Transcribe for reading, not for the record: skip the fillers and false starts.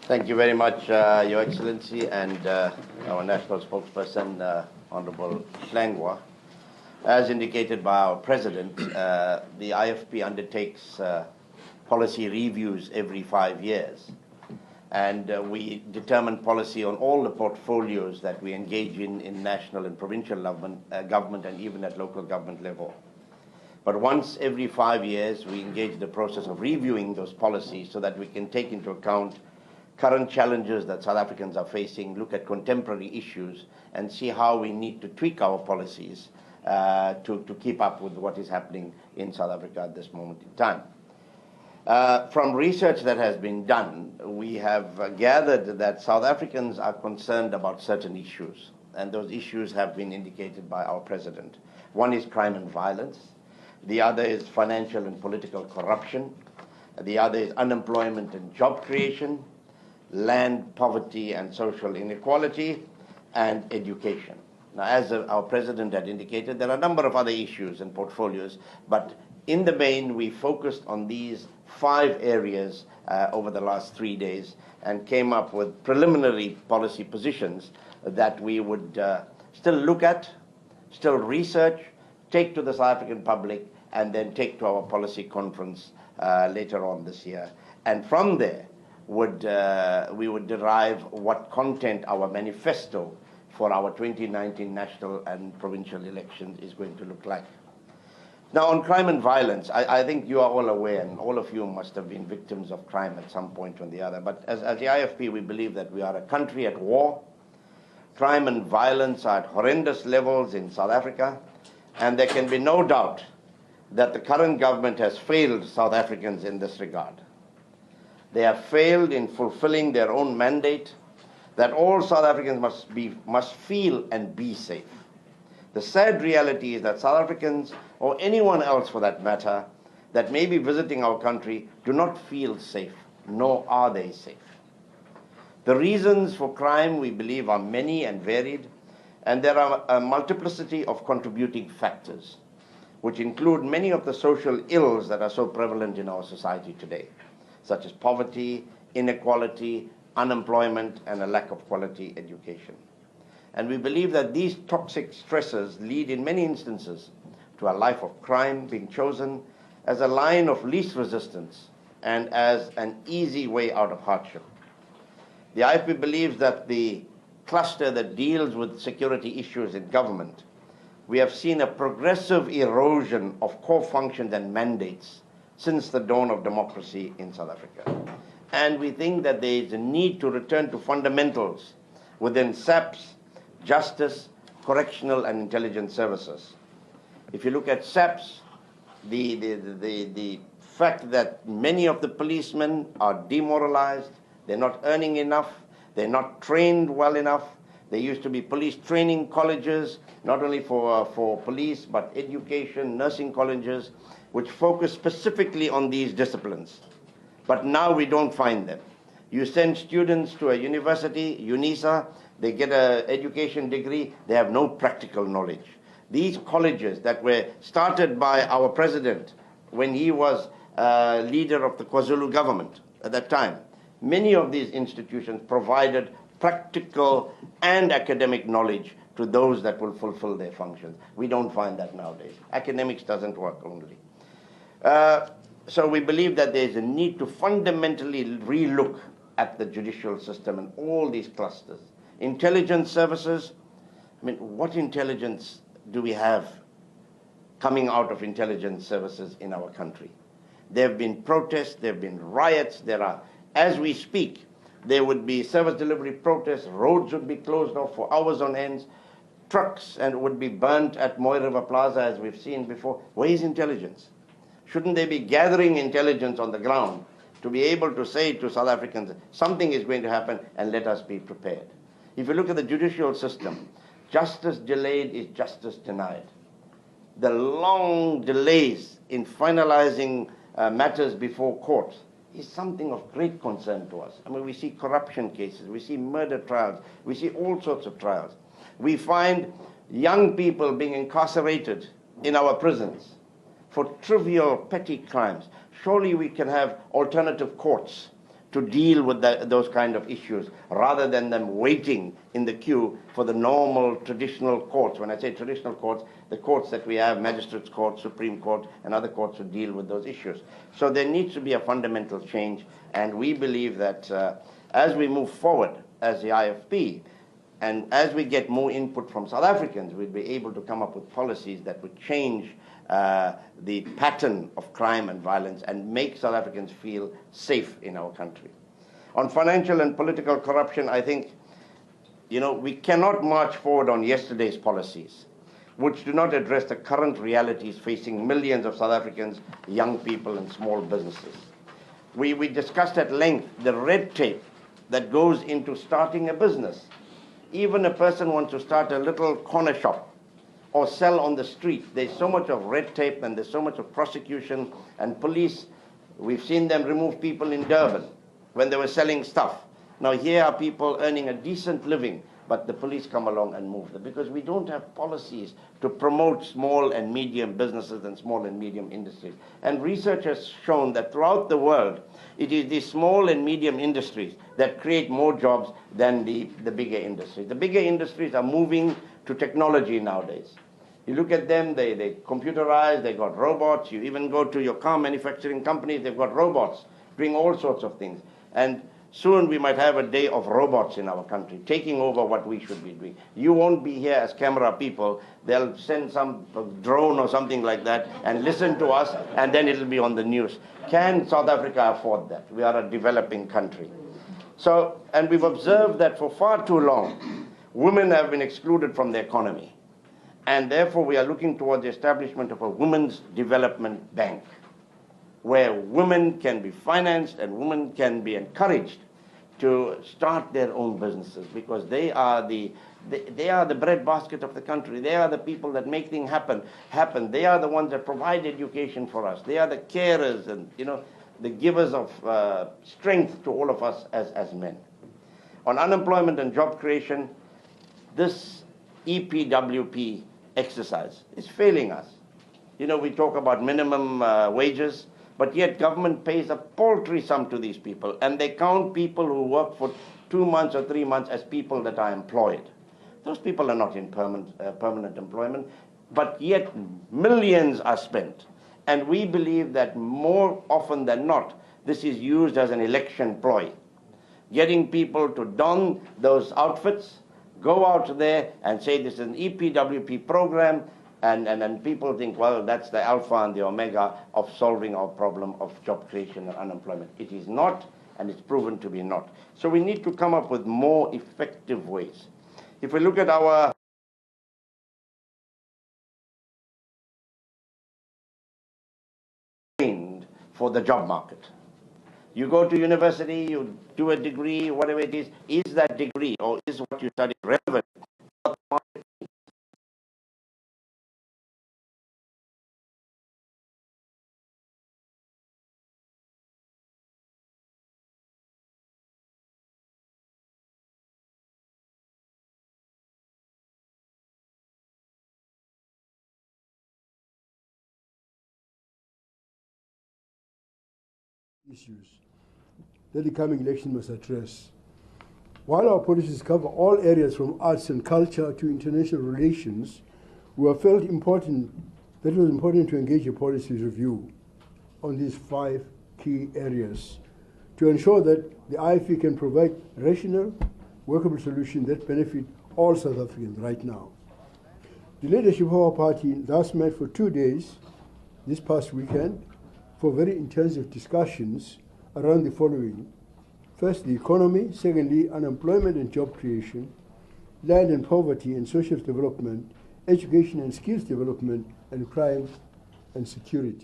Thank you very much, Your Excellency, and our national spokesperson, Honorable Shlangwa. As indicated by our President, the IFP undertakes policy reviews every 5 years. And we determine policy on all the portfolios that we engage in national and provincial government and even at local government level. But once every 5 years, we engage in the process of reviewing those policies so that we can take into account current challenges that South Africans are facing, look at contemporary issues, and see how we need to tweak our policies to keep up with what is happening in South Africa at this moment in time. From research that has been done, we have gathered that South Africans are concerned about certain issues, and those issues have been indicated by our President. One is crime and violence. The other is financial and political corruption. The other is unemployment and job creation, land poverty and social inequality, and education. Now, as our President had indicated, there are a number of other issues and portfolios, but in the main, we focused on these 5 areas over the last 3 days and came up with preliminary policy positions that we would still look at, still research, take to the South African public, and then take to our policy conference later on this year. And from there, we would derive what content our manifesto for our 2019 national and provincial elections is going to look like. Now, on crime and violence, I think you are all aware, and all of you must have been victims of crime at some point or the other, but as the IFP, we believe that we are a country at war. Crime and violence are at horrendous levels in South Africa, and there can be no doubt that the current government has failed South Africans in this regard. They have failed in fulfilling their own mandate that all South Africans must feel and be safe. The sad reality is that South Africans, or anyone else for that matter, that may be visiting our country do not feel safe, nor are they safe. The reasons for crime, we believe, are many and varied, and there are a multiplicity of contributing factors, which include many of the social ills that are so prevalent in our society today, such as poverty, inequality, unemployment, and a lack of quality education. And we believe that these toxic stresses lead in many instances to a life of crime being chosen as a line of least resistance and as an easy way out of hardship. The IFP believes that the cluster that deals with security issues in government, we have seen a progressive erosion of core functions and mandates since the dawn of democracy in South Africa. And we think that there is a need to return to fundamentals within SAPS, justice, correctional, and intelligence services. If you look at SAPS, the fact that many of the policemen are demoralized, they're not earning enough, they're not trained well enough. There used to be police training colleges, not only for police, but education, nursing colleges, which focus specifically on these disciplines. But now we don't find them. You send students to a university, UNISA, they get an education degree, they have no practical knowledge. These colleges that were started by our president when he was leader of the KwaZulu government at that time, many of these institutions provided practical and academic knowledge to those that will fulfill their functions. We don't find that nowadays. Academics doesn't work only. So we believe that there's a need to fundamentally relook at the judicial system and all these clusters. Intelligence services, I mean, what intelligence do we have coming out of intelligence services in our country? There have been protests, there have been riots, there are, as we speak, there would be service delivery protests, roads would be closed off for hours on end, trucks and would be burnt at Moy River Plaza as we've seen before. Where is intelligence? Shouldn't they be gathering intelligence on the ground to be able to say to South Africans, something is going to happen and let us be prepared? If you look at the judicial system, justice delayed is justice denied. The long delays in finalizing matters before courts is something of great concern to us. I mean, we see corruption cases, we see murder trials, we see all sorts of trials. We find young people being incarcerated in our prisons for trivial, petty crimes. Surely we can have alternative courts to deal with those kind of issues, rather than them waiting in the queue for the normal traditional courts. When I say traditional courts, the courts that we have, magistrates' courts, Supreme Court, and other courts to deal with those issues. So there needs to be a fundamental change, and we believe that as we move forward as the IFP, and as we get more input from South Africans, we'll be able to come up with policies that would change the pattern of crime and violence and make South Africans feel safe in our country. On financial and political corruption, I think, we cannot march forward on yesterday's policies, which do not address the current realities facing millions of South Africans, young people, and small businesses. We discussed at length the red tape that goes into starting a business. Even a person wants to start a little corner shop or sell on the street. There's so much of red tape, and there's so much of prosecution and police. We've seen them remove people in Durban when they were selling stuff. Now here are people earning a decent living, but the police come along and move them because we don't have policies to promote small and medium businesses and small and medium industries. And research has shown that throughout the world, it is the small and medium industries that create more jobs than the bigger industries. The bigger industries are moving to technology nowadays. You look at them, they computerized, they got robots. You even go to your car manufacturing companies, they've got robots doing all sorts of things. And soon we might have a day of robots in our country, taking over what we should be doing. You won't be here as camera people. They'll send some drone or something like that and listen to us, and then it'll be on the news. Can South Africa afford that? We are a developing country. So, and we've observed that for far too long, women have been excluded from the economy. And therefore, we are looking towards the establishment of a women's development bank, where women can be financed and women can be encouraged to start their own businesses, because they are the breadbasket of the country. They are the people that make things happen. They are the ones that provide education for us. They are the carers and the givers of strength to all of us as men. On unemployment and job creation, this EPWP exercise is failing us. We talk about minimum wages, but yet government pays a paltry sum to these people, and they count people who work for 2 months or 3 months as people that are employed. Those people are not in permanent employment, but yet millions are spent. And we believe that more often than not, this is used as an election ploy, getting people to don those outfits, go out there and say this is an EPWP program, and people think, well, that's the alpha and the omega of solving our problem of job creation and unemployment. It is not, and it's proven to be not. So we need to come up with more effective ways. If we look at our for the job market. You go to university, you do a degree, whatever it is that degree or is what you study relevant? Issues that the coming election must address. While our policies cover all areas from arts and culture to international relations, we have felt that it was important to engage a policy review on these 5 key areas to ensure that the IFP can provide rational, workable solutions that benefit all South Africans right now. The leadership of our party thus met for 2 days this past weekend for very intensive discussions around the following. First, the economy. Secondly, unemployment and job creation, land and poverty and social development, education and skills development, and crime and security.